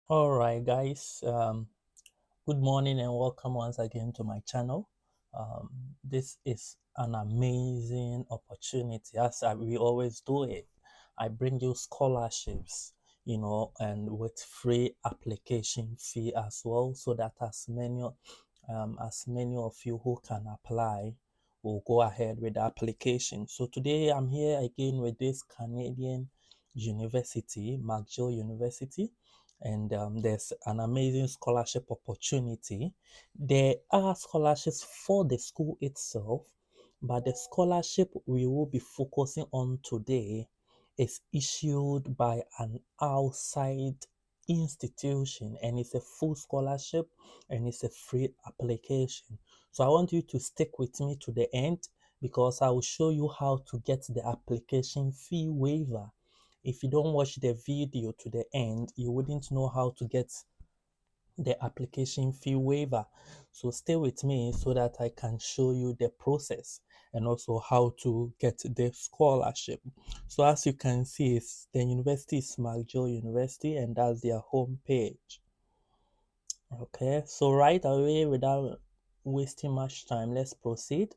All right, guys. Good morning and welcome once again to my channel. This is an amazing opportunity, as we always do it. I bring you scholarships, and with free application fee as well, so that as many of you who can apply will go ahead with the application. So today I'm here again with this Canadian university, McGill University, and there's an amazing scholarship opportunity. There are scholarships for the school itself, but the scholarship we will be focusing on today is issued by an outside institution, and it's a full scholarship and it's a free application. So I want you to stick with me to the end because I will show you how to get the application fee waiver. If you don't watch the video to the end, you wouldn't know how to get the application fee waiver. So stay with me so that I can show you the process and also how to get the scholarship. So as you can see, the university is McGill University, and that's their home page. Okay, so right away, without wasting much time, let's proceed.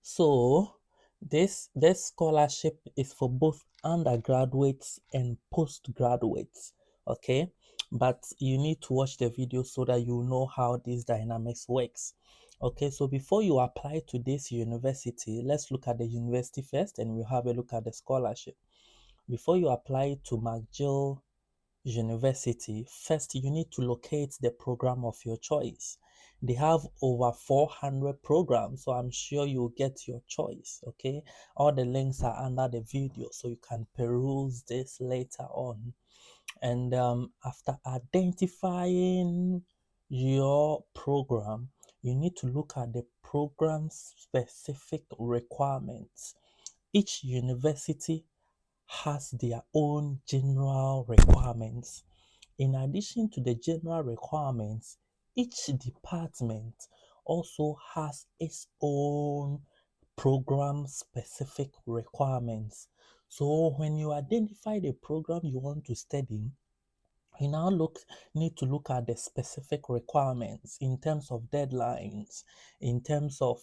So this scholarship is for both undergraduates and postgraduates. Okay, but you need to watch the video so that you know how this dynamics works. Okay, so before you apply to this university, let's look at the university first and we'll have a look at the scholarship. Before you apply to McGill University, first you need to locate the program of your choice. They have over 400 programs, so I'm sure you'll get your choice. Okay, all the links are under the video, so you can peruse this later on. And after identifying your program, you need to look at the program specific requirements. Each university has their own general requirements. In addition to the general requirements, each department also has its own program specific requirements. So when you identify the program you want to study, you now need to look at the specific requirements in terms of deadlines, in terms of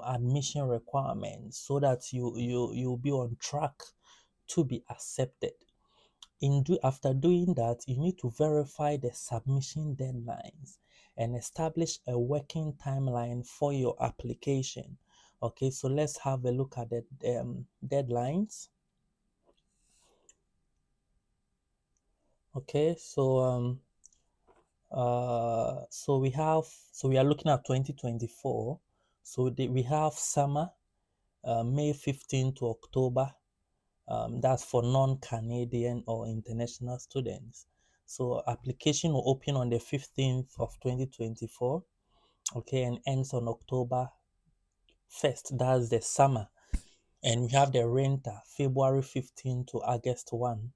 admission requirements, so that you'll be on track to be accepted. After doing that, you need to verify the submission deadlines and establish a working timeline for your application. Okay, so let's have a look at the deadlines. Okay, so we are looking at 2024. So we have summer, May 15 to October. That's for non-Canadian or international students. So application will open on the 15th of 2024, okay, and ends on October 1st. That's the summer. And we have the winter, February 15 to August 1.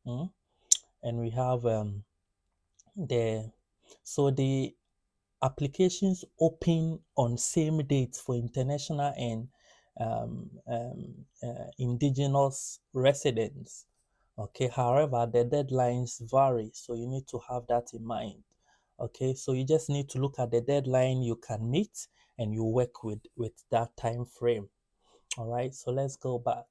mm, And we have the so the applications open on same dates for international and indigenous residents. Okay, however, the deadlines vary, so you need to have that in mind. Okay, so you just need to look at the deadline you can meet and you work with that time frame. All right, so let's go back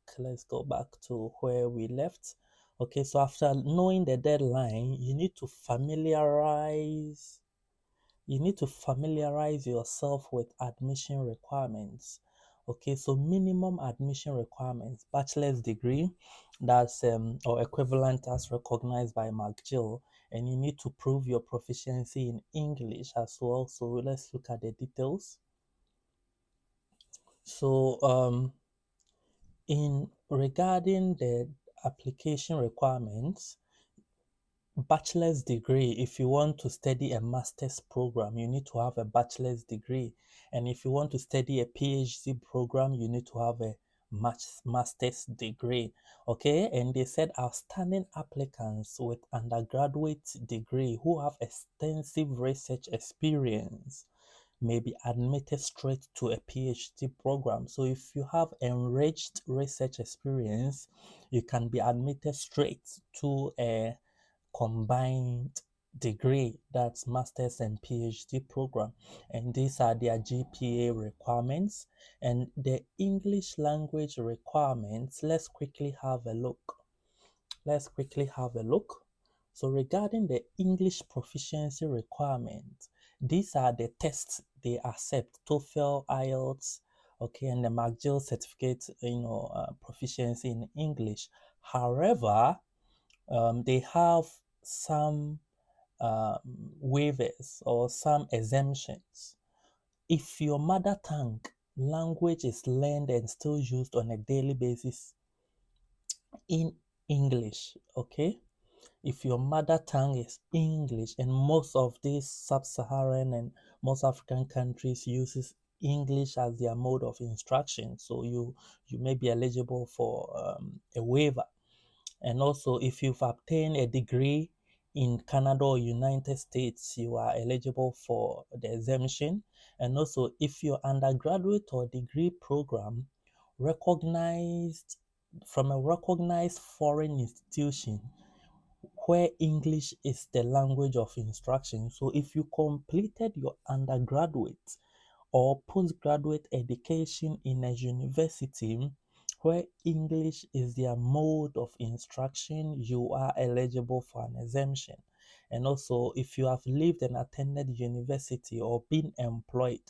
to where we left. Okay, so after knowing the deadline, you need to familiarize yourself with admission requirements. Okay, so minimum admission requirements, bachelor's degree, that's or equivalent as recognized by McGill, and you need to prove your proficiency in English as well. So let's look at the details. So in regarding the application requirements, bachelor's degree, if you want to study a master's program, you need to have a bachelor's degree. And if you want to study a PhD program, you need to have a master's degree. Okay, and they said outstanding applicants with undergraduate degree who have extensive research experience may be admitted straight to a PhD program. So if you have enriched research experience, you can be admitted straight to a combined degree, that's master's and PhD program, and these are their GPA requirements. And the English language requirements, let's quickly have a look. So regarding the English proficiency requirement, these are the tests they accept: TOEFL, IELTS, okay, and the McGill certificate, proficiency in English. However, they have some um, waivers or some exemptions. If your mother tongue language is learned and still used on a daily basis in English, okay? If your mother tongue is English, and most of these sub-Saharan and most African countries uses English as their mode of instruction, so you may be eligible for a waiver. And also, if you've obtained a degree in Canada or United States, you are eligible for the exemption. And also, if your undergraduate or degree program recognized from a recognized foreign institution where English is the language of instruction. So if you completed your undergraduate or postgraduate education in a university where English is their mode of instruction, you are eligible for an exemption. And also, if you have lived and attended university or been employed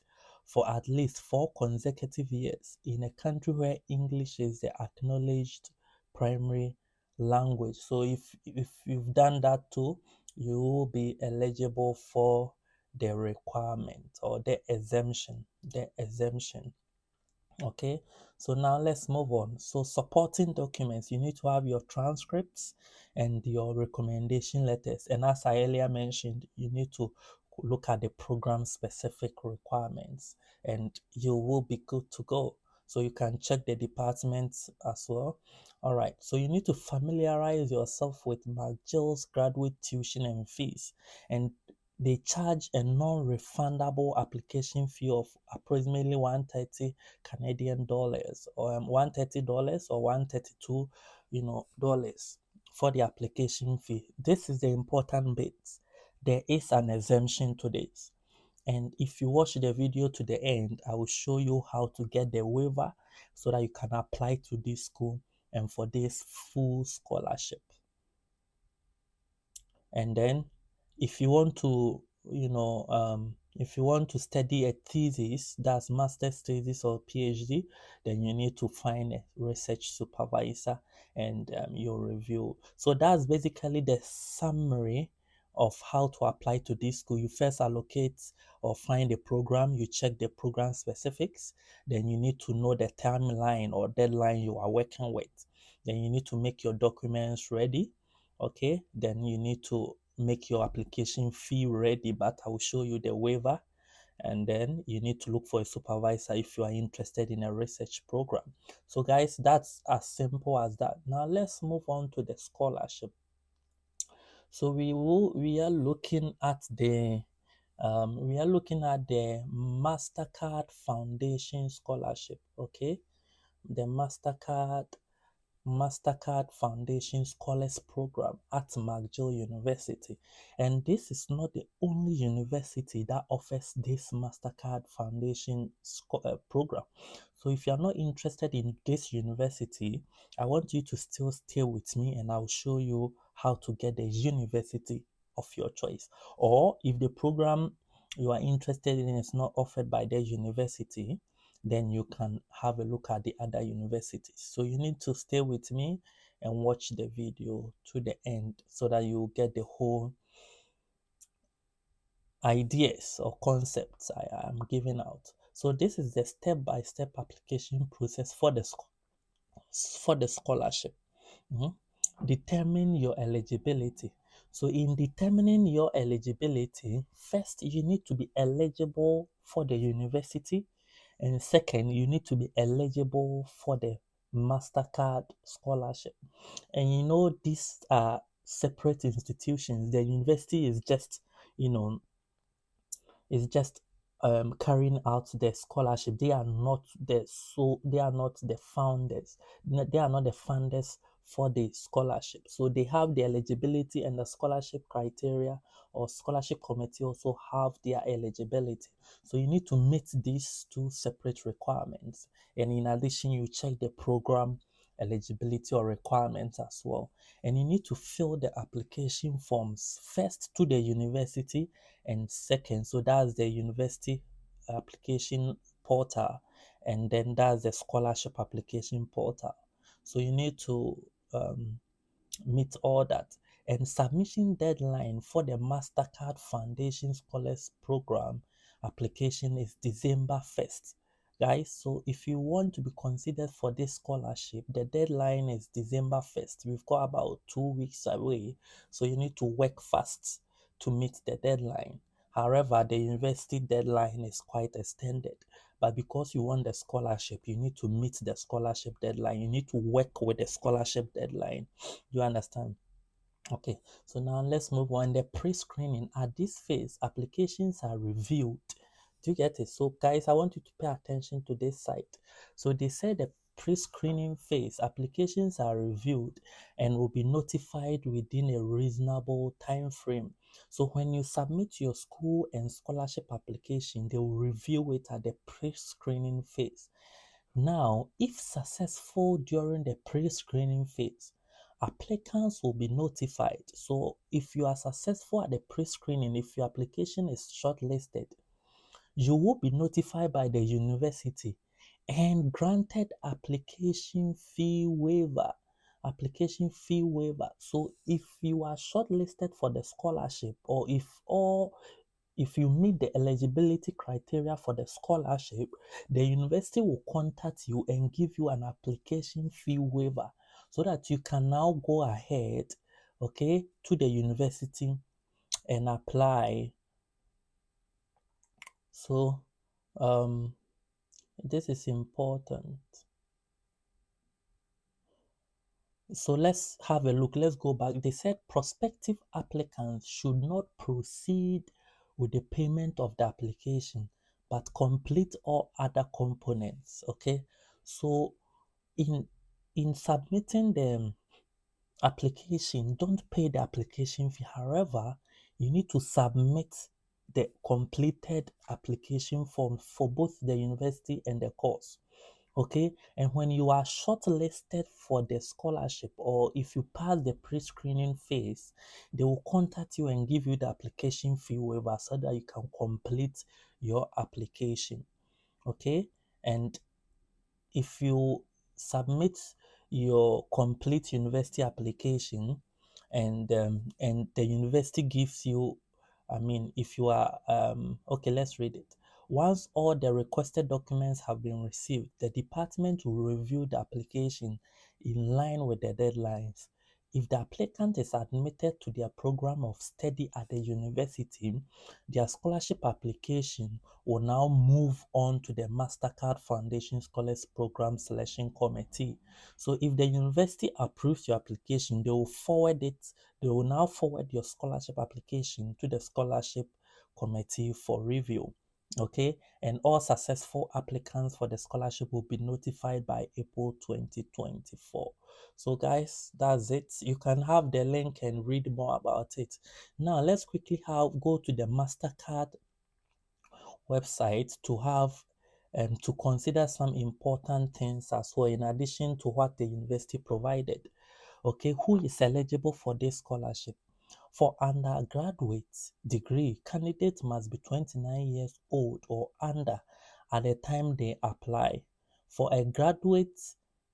for at least 4 consecutive years in a country where English is the acknowledged primary language. So if you've done that too, you will be eligible for the requirement or the exemption. Okay, so now let's move on. So supporting documents, you need to have your transcripts and your recommendation letters. And as I earlier mentioned, you need to look at the program specific requirements and you will be good to go. So you can check the departments as well. All right, so you need to familiarize yourself with McGill's graduate tuition and fees. And they charge a non-refundable application fee of approximately 130 Canadian dollars, or $130 or 132, dollars for the application fee. This is the important bit. There is an exemption to this. And if you watch the video to the end, I will show you how to get the waiver so that you can apply to this school and for this full scholarship. And then if you want to if you want to study a thesis, that's master's thesis or PhD, then you need to find a research supervisor and your review. So that's basically the summary of how to apply to this school. You first allocate or find a program, you check the program specifics, then you need to know the timeline or deadline you are working with. Then you need to make your documents ready. Okay, then you need to make your application fee ready, but I will show you the waiver. And then you need to look for a supervisor if you are interested in a research program. So guys, that's as simple as that. Now let's move on to the scholarship. So we are looking at the Mastercard Foundation Scholarship. Okay, the Mastercard Foundation Scholars Program at McGill University. And this is not the only university that offers this Mastercard Foundation program. So if you are not interested in this university, I want you to still stay with me and I'll show you how to get the university of your choice. Or if the program you are interested in is not offered by the university, then you can have a look at the other universities. So you need to stay with me and watch the video to the end so that you get the whole ideas or concepts I am giving out. So this is the step-by-step application process for the scholarship. Mhm. Determine your eligibility. So in determining your eligibility, first you need to be eligible for the university, and second, you need to be eligible for the Mastercard scholarship. And these are separate institutions. The university you know, is just carrying out the scholarship. They are not the founders. They are not the funders for the scholarship. So they have the eligibility and the scholarship criteria, or scholarship committee also have their eligibility. So you need to meet these two separate requirements. And in addition, you check the program eligibility or requirements as well. And you need to fill the application forms first to the university and second. So that's the university application portal, and then that's the scholarship application portal. So you need to meet all that. And submission deadline for the Mastercard Foundation Scholars Program application is December 1st. Guys, so if you want to be considered for this scholarship, the deadline is December 1st. We've got about 2 weeks away, so you need to work fast to meet the deadline. However, the university deadline is quite extended. But because you want the scholarship, you need to meet the scholarship deadline. You need to work with the scholarship deadline. You understand? Okay, so now let's move on. The pre-screening. At this phase, applications are reviewed. Do you get it? So guys, I want you to pay attention to this site. So they said the pre-screening phase, applications are reviewed and will be notified within a reasonable time frame. So when you submit your school and scholarship application, they will review it at the pre-screening phase. Now, if successful during the pre-screening phase, applicants will be notified. So if you are successful at the pre-screening, if your application is shortlisted, you will be notified by the university and granted application fee waiver. Application fee waiver. So if you are shortlisted for the scholarship, or if you meet the eligibility criteria for the scholarship, the university will contact you and give you an application fee waiver so that you can now go ahead, okay, to the university and apply. So this is important. So let's have a look. Let's go back. They said prospective applicants should not proceed with the payment of the application, but complete all other components. Okay. So in submitting the application, don't pay the application fee. However, you need to submit the completed application form for both the university and the course. Okay, and when you are shortlisted for the scholarship, or if you pass the pre-screening phase, they will contact you and give you the application fee waiver so that you can complete your application. Okay, and if you submit your complete university application, and the university gives you, I mean, if you are okay, let's read it. Once all the requested documents have been received, the department will review the application in line with the deadlines. If the applicant is admitted to their program of study at the university, their scholarship application will now move on to the Mastercard Foundation Scholars Program Selection Committee. So if the university approves your application, they will forward it. They will now forward your scholarship application to the scholarship committee for review. Okay, and all successful applicants for the scholarship will be notified by April 2024. So guys, that's it. You can have the link and read more about it. Now let's quickly go to the Mastercard website to have to consider some important things as well, in addition to what the university provided. Okay, who is eligible for this scholarship? For undergraduate degree, candidates must be 29 years old or under at the time they apply. For a graduate,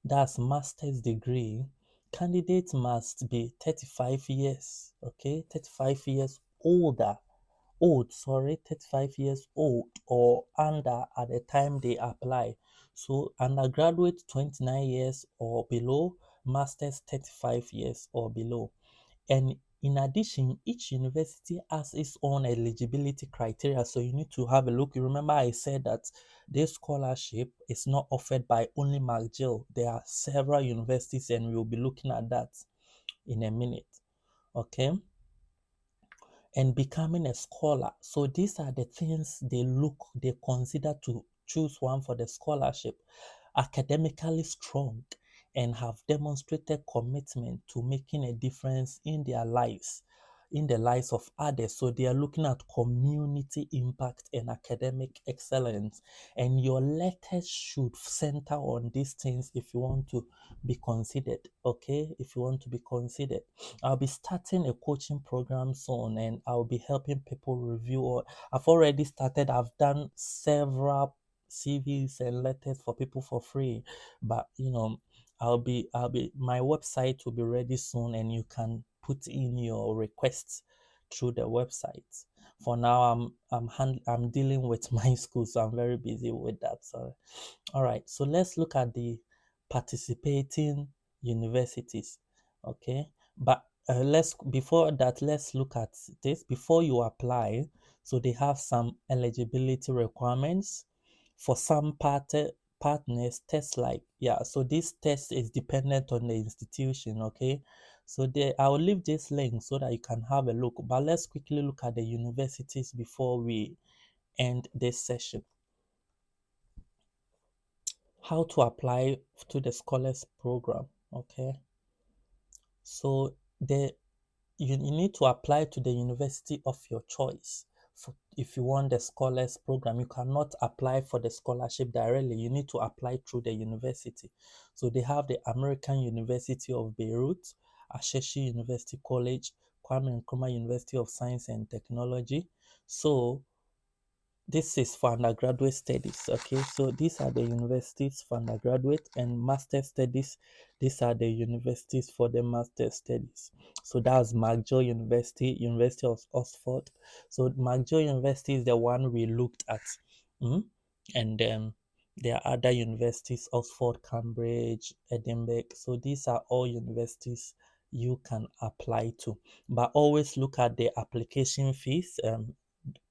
that's master's degree, candidates must be 35 years, okay, 35 years old, 35 years old or under at the time they apply. So undergraduate 29 years or below, masters 35 years or below. And in addition, each university has its own eligibility criteria. So you need to have a look. You remember I said that this scholarship is not offered by only McGill. There are several universities, and we'll be looking at that in a minute. Okay, and becoming a scholar. So these are the things they consider to choose one for the scholarship. Academically strong and have demonstrated commitment to making a difference in their lives, in the lives of others. So they are looking at community impact and academic excellence. And your letters should center on these things if you want to be considered. Okay, if you want to be considered, I'll be starting a coaching program soon, and I'll be helping people review. Or I've already started. I've done several CVs and letters for people for free, but my website will be ready soon, and you can put in your requests through the website. For now, I'm dealing with my school, so I'm very busy with that. Sorry. All right, so let's look at the participating universities. Okay, but let's before that, let's look at this before you apply. So they have some eligibility requirements for some partners. Tests like, yeah, so this test is dependent on the institution. Okay, so I'll leave this link so that you can have a look, but let's quickly look at the universities before we end this session. How to apply to the scholars program. Okay, so you need to apply to the university of your choice. If you want the scholars program, you cannot apply for the scholarship directly. You need to apply through the university. So they have the American University of Beirut, Asheshi University College, Kwame Nkrumah University of Science and Technology. So this is for undergraduate studies. Okay, so these are the universities for undergraduate and master studies. These are the universities for the master studies. So that's McGill University, University of Oxford. So McGill University is the one we looked at. And then there are other universities: Oxford, Cambridge, Edinburgh. So these are all universities you can apply to, but always look at the application fees,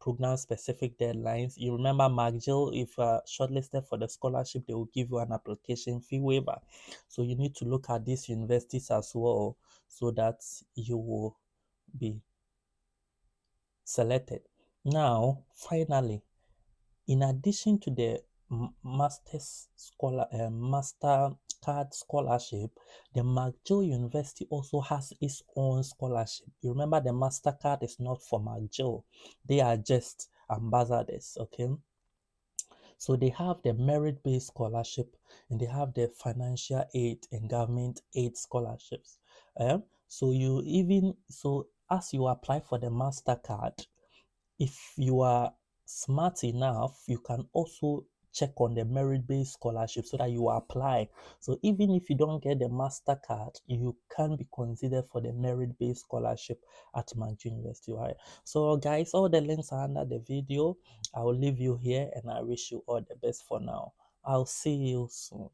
program specific deadlines. You remember McGill, if shortlisted for the scholarship, they will give you an application fee waiver. So you need to look at these universities as well, so that you will be selected. Now, finally, in addition to the Mastercard scholarship, the McGill University also has its own scholarship. You remember, the Mastercard is not for McGill; they are just ambassadors. Okay, so they have the merit-based scholarship, and they have the financial aid and government aid scholarships. So as you apply for the Mastercard, if you are smart enough, you can also check on the merit-based scholarship so that you apply. So even if you don't get the Mastercard, you can be considered for the merit-based scholarship at McGill University. Right? So guys, all the links are under the video. I will leave you here, and I wish you all the best for now. I'll see you soon.